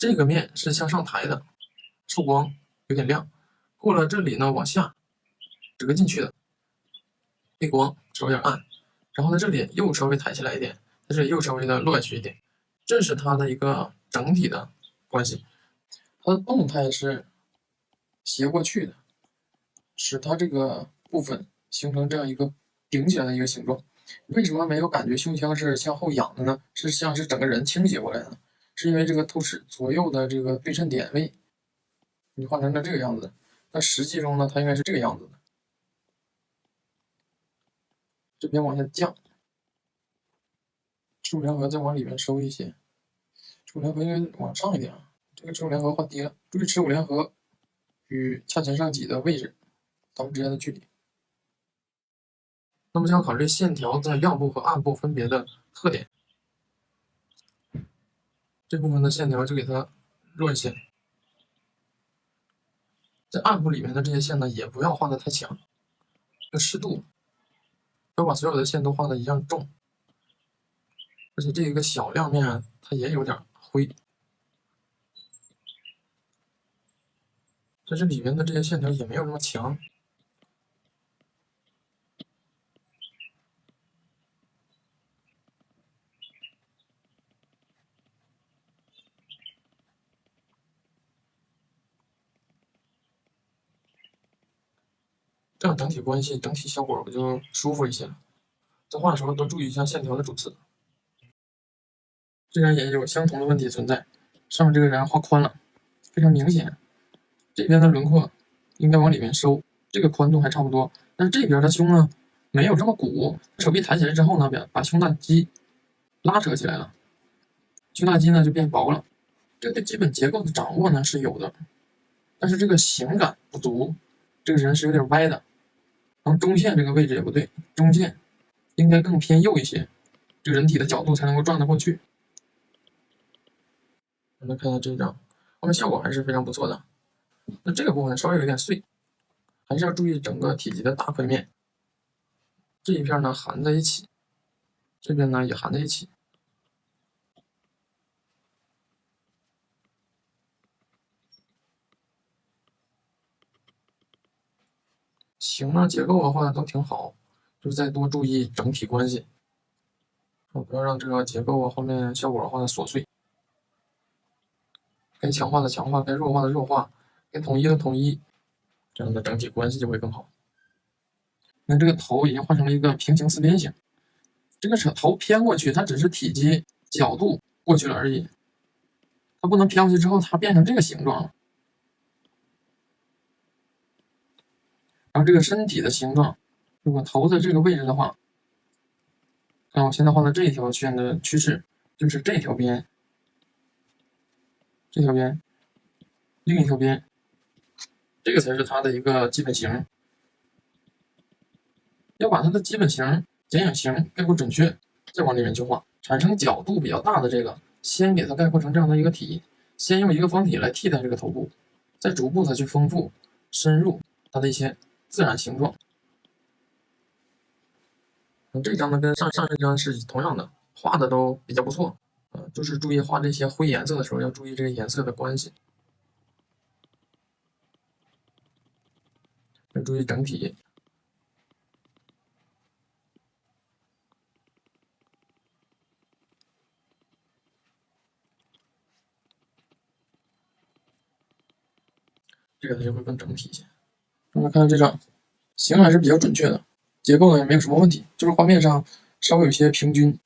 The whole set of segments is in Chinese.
这个面是向上抬的，受光有点亮，过了这里呢往下折进去的，背光稍微有点暗，然后在这里又稍微抬起来一点，在这里又稍微的落下去一点，这是它的一个整体的关系。它的动态是斜过去的，使它这个部分形成这样一个顶起来的一个形状。为什么没有感觉胸腔是向后仰的呢？是像是整个人倾斜过来的，是因为这个透视左右的这个对称点位，你画成了这个样子。那实际中呢，它应该是这个样子的。这边往下降，耻骨联合再往里面收一些，耻骨联合应该往上一点啊。这个耻骨联合画低了，注意耻骨联合与髂前上棘的位置，它们之间的距离。那么就要考虑线条在亮部和暗部分别的特点。这部分的线条就给它弱一些，在暗部里面的这些线呢，也不要画的太强，要适度，不要把所有的线都画的一样重。而且这一个小亮面它也有点灰，在这里面的这些线条也没有那么强。这样整体关系、整体效果不就舒服一些了？在画的时候多注意一下线条的主次。这边也有相同的问题存在，上面这个人画宽了，非常明显。这边的轮廓应该往里面收，这个宽度还差不多。但是这边的胸呢，没有这么鼓，手臂抬起来之后呢，把胸大肌拉扯起来了，胸大肌呢就变薄了。这个对基本结构的掌握呢是有的，但是这个形感不足，这个人是有点歪的。然后中线这个位置也不对，中线应该更偏右一些，这个人体的角度才能够转得过去。我们看一下这一张，后面效果还是非常不错的。那这个部分稍微有点碎，还是要注意整个体积的大块面。这一片呢含在一起，这边呢也含在一起。形啊结构啊画的都挺好，就是再多注意整体关系，不要让这个结构啊后面效果画的琐碎。该强化的强化，该弱化的弱化，该统一的统一，这样的整体关系就会更好。那这个头已经画成了一个平行四边形，这个头偏过去，它只是体积角度过去了而已，它不能偏过去之后它变成这个形状了。然后这个身体的形状，如果头在这个位置的话，看我现在画的这一条线的趋势，就是这条边，这条边，另一条边，这个才是它的一个基本型。要把它的基本型、剪影型概括准确，再往里面去画。产生角度比较大的这个，先给它概括成这样的一个体，先用一个方体来替代这个头部，再逐步的去丰富、深入它的一些自然形状。这张呢跟上一张是同样的，画的都比较不错。就是注意画这些灰颜色的时候要注意这个颜色的关系，要注意整体。这个就会更整体一些。我们看这张形还是比较准确的，结构呢也没有什么问题，就是画面上稍微有些平均，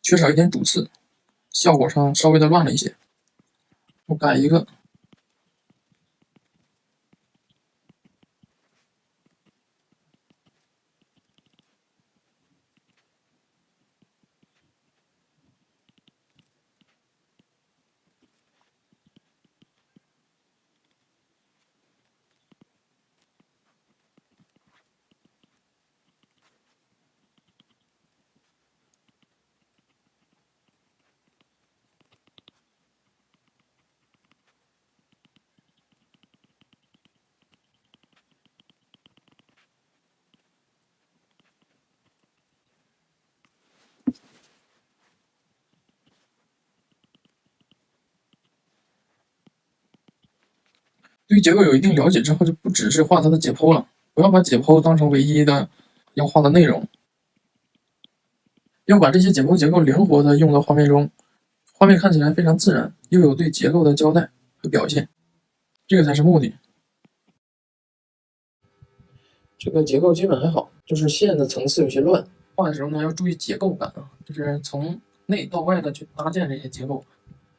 缺少一点主次，效果上稍微的乱了一些。我改一个，对于结构有一定了解之后，就不只是画它的解剖了，不要把解剖当成唯一的要画的内容，要把这些解剖结构灵活的用到画面中，画面看起来非常自然，又有对结构的交代和表现，这个才是目的。这个结构基本还好，就是线的层次有些乱，画的时候呢要注意结构感啊，就是从内到外的去搭建这些结构，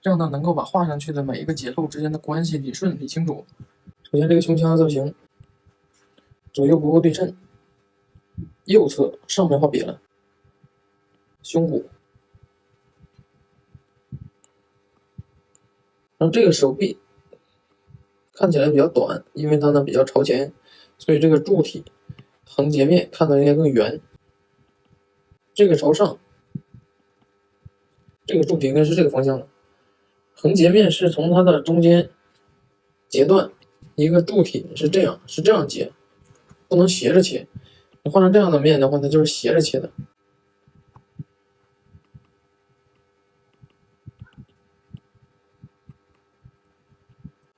这样呢能够把画上去的每一个结构之间的关系理顺理清楚。首先这个胸腔的造型，左右不够对称，右侧上面画瘪了，胸骨，然后这个手臂看起来比较短，因为它呢比较朝前，所以这个柱体横截面看到应该更圆。这个朝上，这个柱体应该是这个方向的，横截面是从它的中间截断，一个柱体是这样截，不能斜着切。你画成这样的面的话，它就是斜着切的。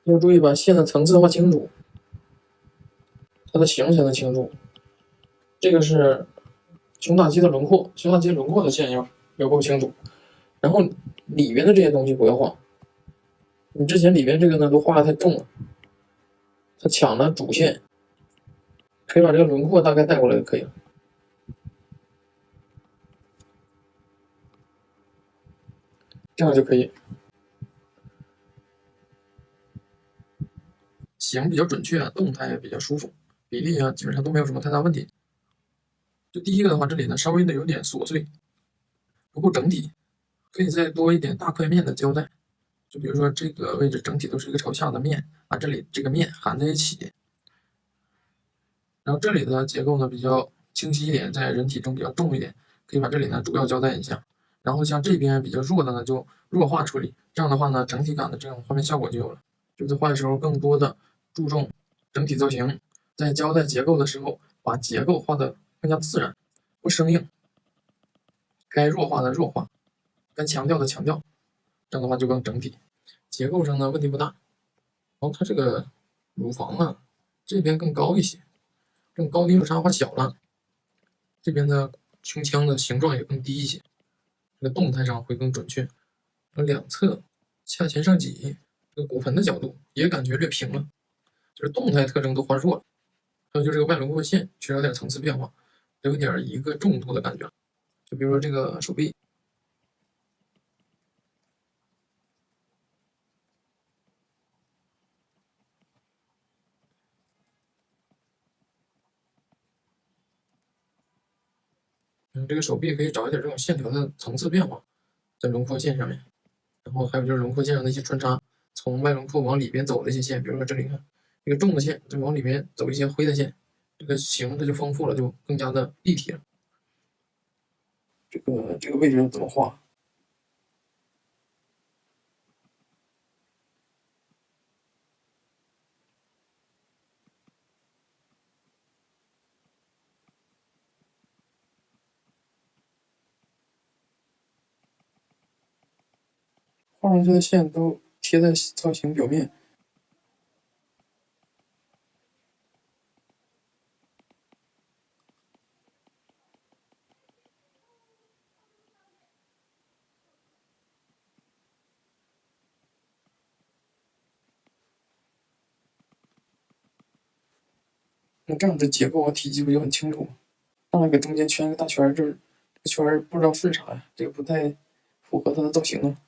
要注意把线的层次画清楚，它的形才能清楚。这个是胸大肌的轮廓，胸大肌轮廓的线要够清楚。然后里边的这些东西不要画，你之前里边这个呢都画的太重了，它抢了主线，可以把这个轮廓大概带过来就可以了。这样就可以。形比较准确，动态也比较舒服，比例啊基本上都没有什么太大问题。就第一个的话，这里呢稍微的有点琐碎，不够整体，可以再多一点大块面的交代。就比如说这个位置整体都是一个朝下的面，把这里这个面含在一起，然后这里的结构呢比较清晰一点，在人体中比较重一点，可以把这里呢主要交代一下。然后像这边比较弱的呢就弱化处理，这样的话呢整体感的这种画面效果就有了。就在画的时候更多的注重整体造型，在交代结构的时候把结构画得更加自然，不生硬，该弱化的弱化，该强调的强调，这样的话就更整体。结构上呢问题不大。然后它这个乳房啊这边更高一些，这种高低落差画小了，这边的胸腔的形状也更低一些，这个动态上会更准确。两侧下前上棘，这个骨盆的角度也感觉略平了，就是动态特征都画弱了。还有就这个外轮廓线缺少点层次变化，有点一个重度的感觉。就比如说这个手臂，这个手臂可以找一点这种线条的层次变化在轮廓线上面。然后还有就是轮廓线上的一些穿插，从外轮廓往里边走的一些线，比如说这里看一个重的线，就往里面走一些灰的线，这个形它就丰富了，就更加的立体了。这个位置怎么画？画上去的线都贴在造型表面。那这样这结构和体积不就很清楚吗？上来给中间圈个大圈，这个圈不知道顺啥呀，这个不太符合它的造型啊。